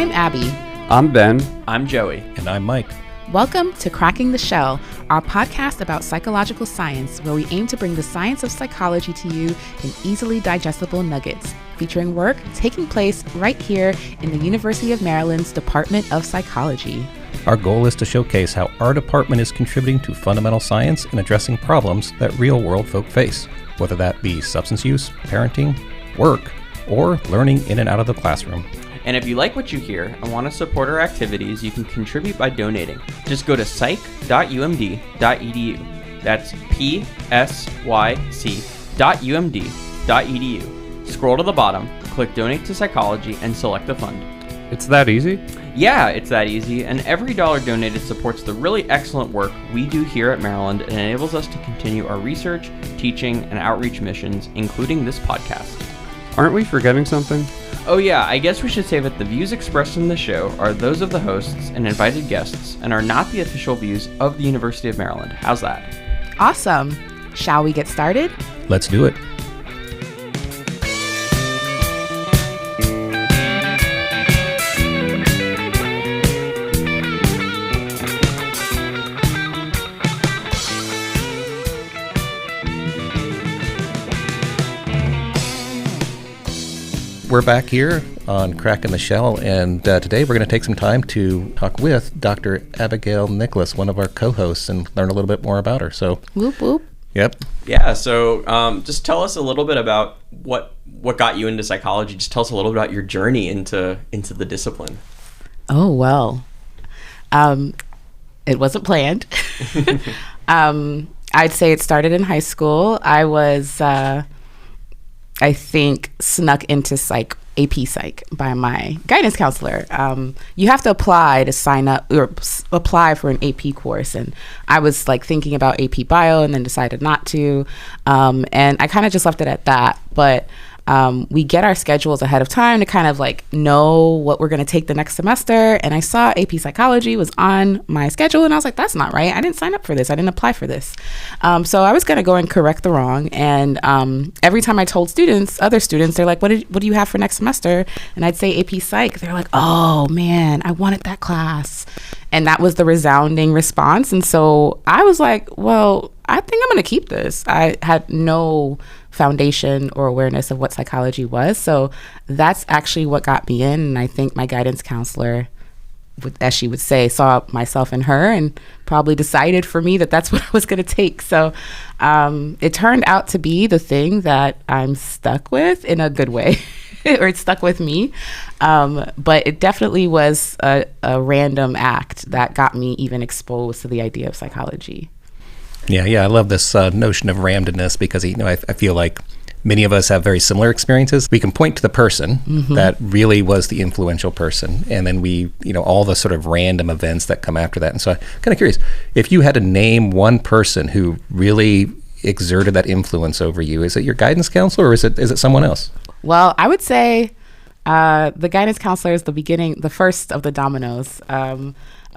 I'm Abby. I'm Ben. I'm Joey. And I'm Mike. Welcome to Cracking the Shell, our podcast about psychological science, where we aim to bring the science of psychology to you in easily digestible nuggets, featuring work taking place right here in the University of Maryland's Department of Psychology. Our goal is to showcase how our department is contributing to fundamental science and addressing problems that real-world folk face, whether that be substance use, parenting, work, or learning in and out of the classroom. And if you like what you hear and want to support our activities, you can contribute by donating. Just go to psych.umd.edu. That's psyc.umd.edu. Scroll to the bottom, click Donate to Psychology, and select the fund. It's that easy? Yeah, it's that easy, and every dollar donated supports the really excellent work we do here at Maryland and enables us to continue our research, teaching, and outreach missions, including this podcast. Aren't we forgetting something? Oh yeah, I guess we should say that the views expressed in the show are those of the hosts and invited guests and are not the official views of the University of Maryland. How's that? Awesome. Shall we get started? Let's do it. We're back here on Cracking the Shell, and today we're going to take some time to talk with Dr. Abigail Nicolas, one of our co-hosts, and learn a little bit more about her. So, Whoop, whoop. Yep. Yeah, so just tell us a little bit about what got you into psychology. Just tell us a little bit about your journey into the discipline. Oh, well, it wasn't planned. I'd say it started in high school. I was... I think snuck into AP Psych by my guidance counselor. You have to apply to sign up or apply for an AP course. And I was like thinking about AP Bio and then decided not to. And I kind of just left it at that. But we get our schedules ahead of time to kind of like know what we're going to take the next semester. And I saw AP Psychology was on my schedule and I was like, that's not right. I didn't sign up for this. I didn't apply for this. So I was going to go and correct the wrong. And every time I told other students, they're like, what do you have for next semester? And I'd say AP Psych. They're like, oh man, I wanted that class. And that was the resounding response. And so I was like, well, I think I'm going to keep this. I had no foundation or awareness of what psychology was. So that's actually what got me in. And I think my guidance counselor, as she would say, saw myself in her and probably decided for me that that's what I was going to take. So it turned out to be the thing that I'm stuck with in a good way. Or it stuck with me. But it definitely was a random act that got me even exposed to the idea of psychology. Yeah. I love this notion of randomness because, I feel like many of us have very similar experiences. We can point to the person that really was the influential person, and then we, all the sort of random events that come after that. And so I'm kind of curious, if you had to name one person who really exerted that influence over you, is it your guidance counselor or is it someone else? Well, I would say the guidance counselor is the first of the dominoes.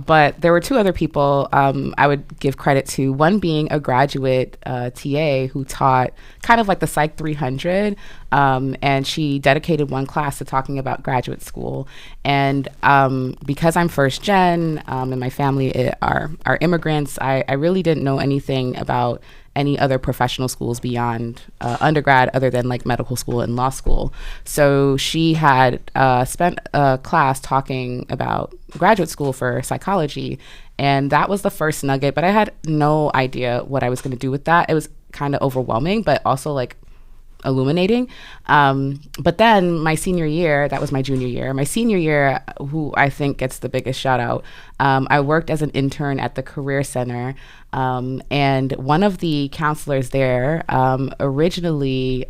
But there were two other people I would give credit to, one being a graduate TA who taught kind of like the Psych 300, and she dedicated one class to talking about graduate school. And because I'm first gen and my family are immigrants, I really didn't know anything about any other professional schools beyond undergrad other than like medical school and law school. So she had spent a class talking about graduate school for psychology, and that was the first nugget, but I had no idea what I was going to do with that. It was kind of overwhelming, but also like illuminating. But then my senior year, that was my junior year, who I think gets the biggest shout out, I worked as an intern at the Career Center, and one of the counselors there originally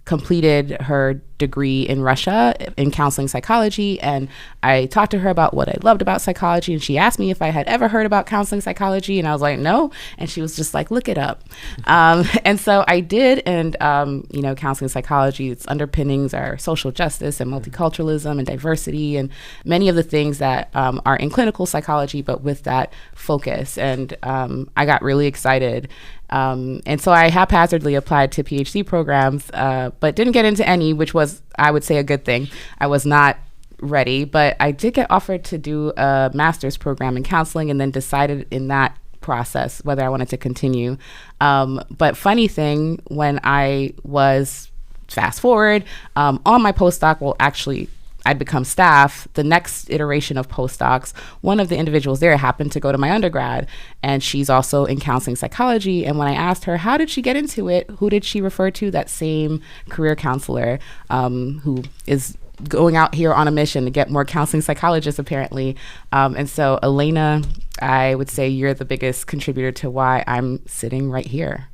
completed her degree in Russia in counseling psychology, and I talked to her about what I loved about psychology, and she asked me if I had ever heard about counseling psychology, and I was like, no, and she was just like, look it up. And so I did, and counseling psychology, its underpinnings are social justice and multiculturalism and diversity and many of the things that are in clinical psychology, but with that focus. And I got really excited. And so I haphazardly applied to PhD programs, but didn't get into any, which was, I would say, a good thing. I was not ready, but I did get offered to do a master's program in counseling, and then decided in that process whether I wanted to continue. But funny thing, when I was fast forward on my postdoc, well, actually, I'd become staff. The next iteration of postdocs, one of the individuals there happened to go to my undergrad, and she's also in counseling psychology. And when I asked her, how did she get into it? Who did she refer to? That same career counselor who is going out here on a mission to get more counseling psychologists, apparently. And so, Elena, I would say you're the biggest contributor to why I'm sitting right here.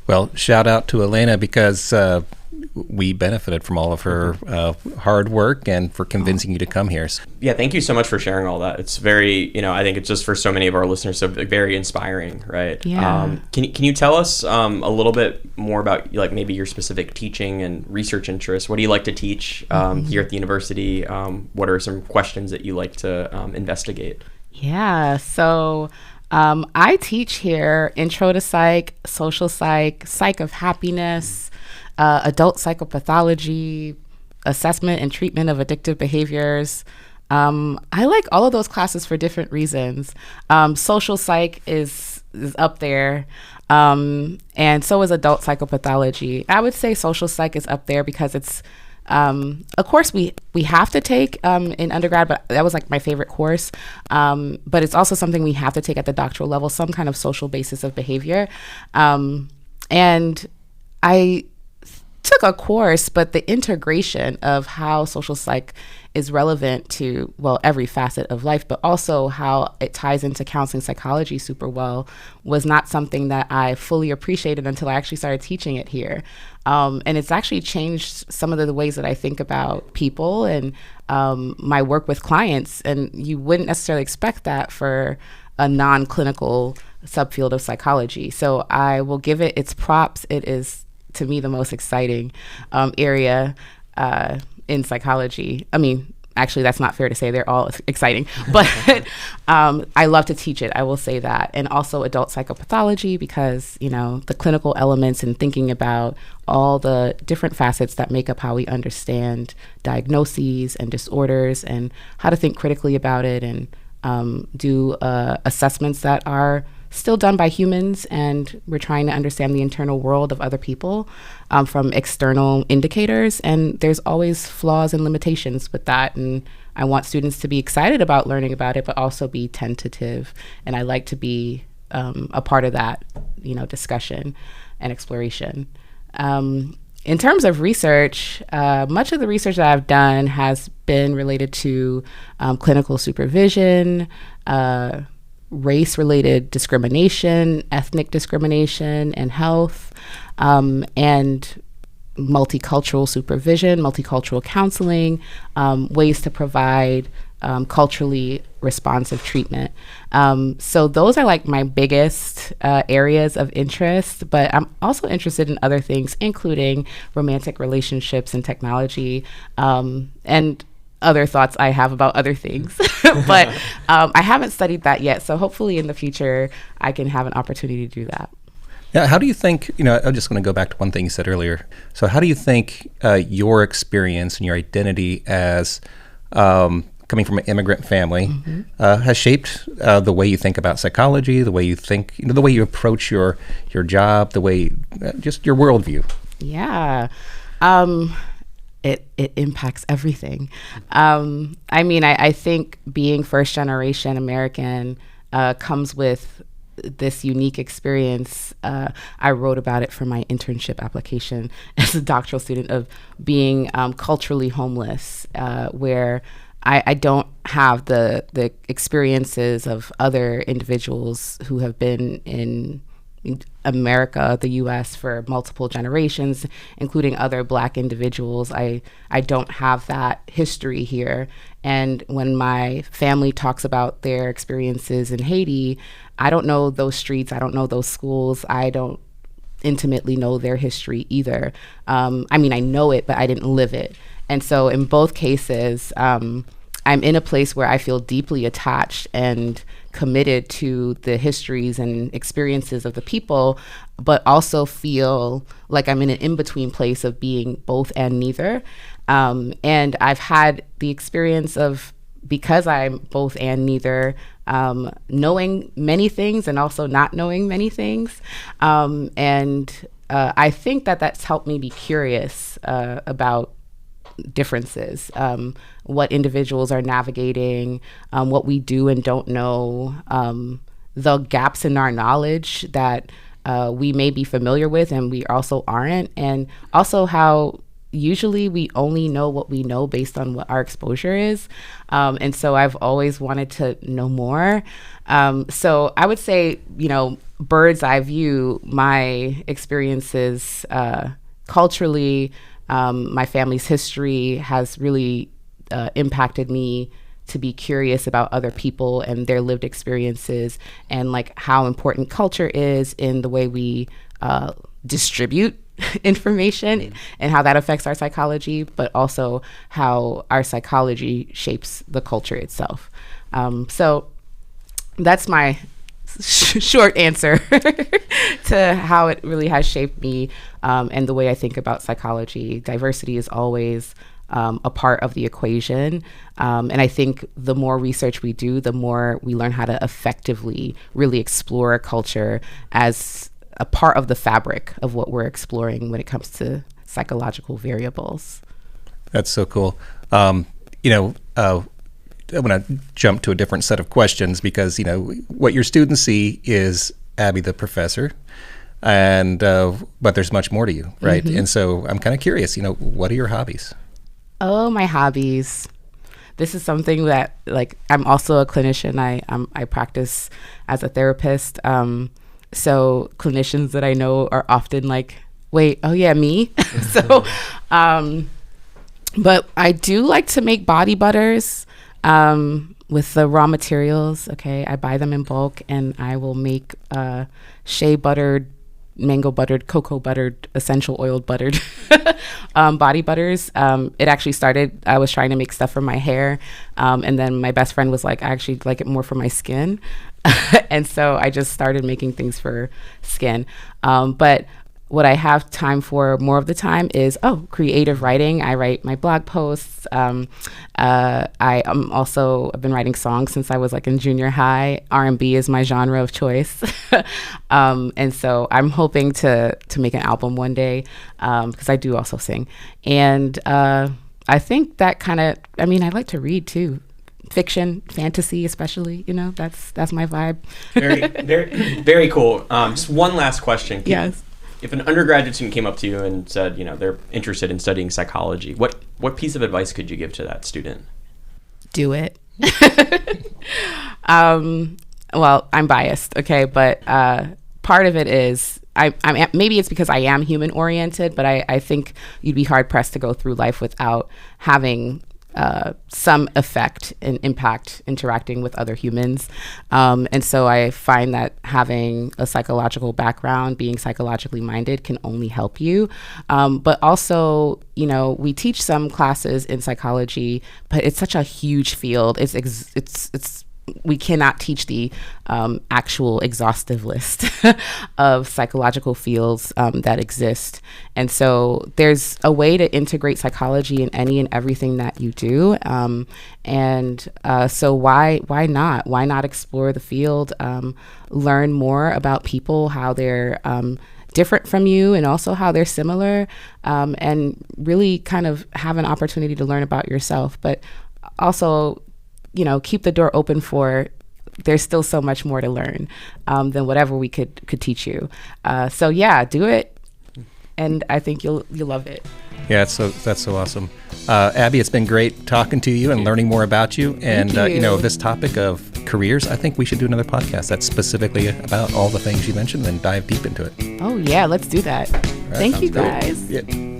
Well, shout out to Elena, because we benefited from all of her hard work and for convincing you to come here. Yeah, thank you so much for sharing all that. It's very, I think it's just for so many of our listeners, so very inspiring, right? Yeah. Can you tell us a little bit more about like maybe your specific teaching and research interests? What do you like to teach here at the university? What are some questions that you like to investigate? Yeah, so I teach here Intro to Psych, Social Psych, Psych of Happiness, adult psychopathology, assessment and treatment of addictive behaviors. I like all of those classes for different reasons. Social psych is up there, and so is adult psychopathology. I would say social psych is up there because it's a course we have to take in undergrad, but that was like my favorite course. But it's also something we have to take at the doctoral level, some kind of social basis of behavior. And I took a course, but the integration of how social psych is relevant to, well, every facet of life, but also how it ties into counseling psychology super well, was not something that I fully appreciated until I actually started teaching it here. And it's actually changed some of the ways that I think about people and my work with clients. And you wouldn't necessarily expect that for a non-clinical subfield of psychology. So I will give it its props. It is, to me, the most exciting area in psychology. I mean, actually, that's not fair to say. They're all exciting, but I love to teach it. I will say that. And also adult psychopathology, because, the clinical elements and thinking about all the different facets that make up how we understand diagnoses and disorders and how to think critically about it and do assessments that are still done by humans, and we're trying to understand the internal world of other people from external indicators, and there's always flaws and limitations with that, and I want students to be excited about learning about it, but also be tentative, and I like to be a part of that discussion and exploration. In terms of research, much of the research that I've done has been related to clinical supervision, race-related discrimination, ethnic discrimination, and health, and multicultural supervision, multicultural counseling, ways to provide culturally responsive treatment. So those are like my biggest areas of interest, but I'm also interested in other things, including romantic relationships and technology, and other thoughts I have about other things. But I haven't studied that yet. So hopefully in the future, I can have an opportunity to do that. Yeah, how do you think, I'm just going to go back to one thing you said earlier. So how do you think your experience and your identity as coming from an immigrant family has shaped the way you think about psychology, the way you think, the way you approach your job, the way, just your worldview? Yeah. It impacts everything. I think being first generation American comes with this unique experience. I wrote about it for my internship application as a doctoral student, of being culturally homeless, where I don't have the experiences of other individuals who have been in America, the U.S., for multiple generations, including other Black individuals. I don't have that history here. And when my family talks about their experiences in Haiti, I don't know those streets. I don't know those schools. I don't intimately know their history either. I know it, but I didn't live it. And so in both cases, I'm in a place where I feel deeply attached and committed to the histories and experiences of the people, but also feel like I'm in an in-between place of being both and neither. And I've had the experience of, because I'm both and neither, knowing many things and also not knowing many things. I think that that's helped me be curious about differences, what individuals are navigating, what we do and don't know, the gaps in our knowledge that we may be familiar with and we also aren't, and also how usually we only know what we know based on what our exposure is. And so I've always wanted to know more. So I would say, bird's eye view, my experiences culturally, my family's history has really impacted me to be curious about other people and their lived experiences, and like how important culture is in the way we distribute information and how that affects our psychology, but also how our psychology shapes the culture itself. So that's my short answer to how it really has shaped me, and the way I think about psychology. Diversity is always a part of the equation. And I think the more research we do, the more we learn how to effectively really explore a culture as a part of the fabric of what we're exploring when it comes to psychological variables. That's so cool. I want to jump to a different set of questions because, what your students see is Abby, the professor, and but there's much more to you, right? Mm-hmm. And so I'm kind of curious, what are your hobbies? Oh, my hobbies. This is something that, I'm also a clinician. I practice as a therapist. So clinicians that I know are often like, wait, oh yeah, me? So, but I do like to make body butters with the raw materials. Okay, I buy them in bulk and I will make shea buttered, mango buttered, cocoa buttered, essential oiled buttered body butters. It actually started, I was trying to make stuff for my hair. And then my best friend was like, I actually like it more for my skin. And so I just started making things for skin. But what I have time for more of the time is, creative writing. I write my blog posts. I've been writing songs since I was in junior high. R&B is my genre of choice. And so I'm hoping to make an album one day, because I do also sing. And I think that I like to read too. Fiction, fantasy, especially, that's my vibe. Very, very, very cool. Just one last question. Yes. If an undergraduate student came up to you and said, they're interested in studying psychology, what piece of advice could you give to that student? Do it. Well, I'm biased, okay, but part of it is maybe it's because I am human oriented, but I think you'd be hard pressed to go through life without having some effect and impact interacting with other humans. And so I find that having a psychological background, being psychologically minded, can only help you. But also, we teach some classes in psychology, but it's such a huge field. It's we cannot teach the actual exhaustive list of psychological fields that exist. And so there's a way to integrate psychology in any and everything that you do. So why not? Why not explore the field, learn more about people, how they're different from you and also how they're similar, and really kind of have an opportunity to learn about yourself. But also, keep the door open for there's still so much more to learn than whatever we could teach you. So yeah, do it, and I think you'll love it. Yeah, that's so awesome. Abby, it's been great talking to you and learning more about you. And this topic of careers, I think we should do another podcast that's specifically about all the things you mentioned and dive deep into it. Oh yeah, let's do that. Right, Thank you great. guys. Yeah.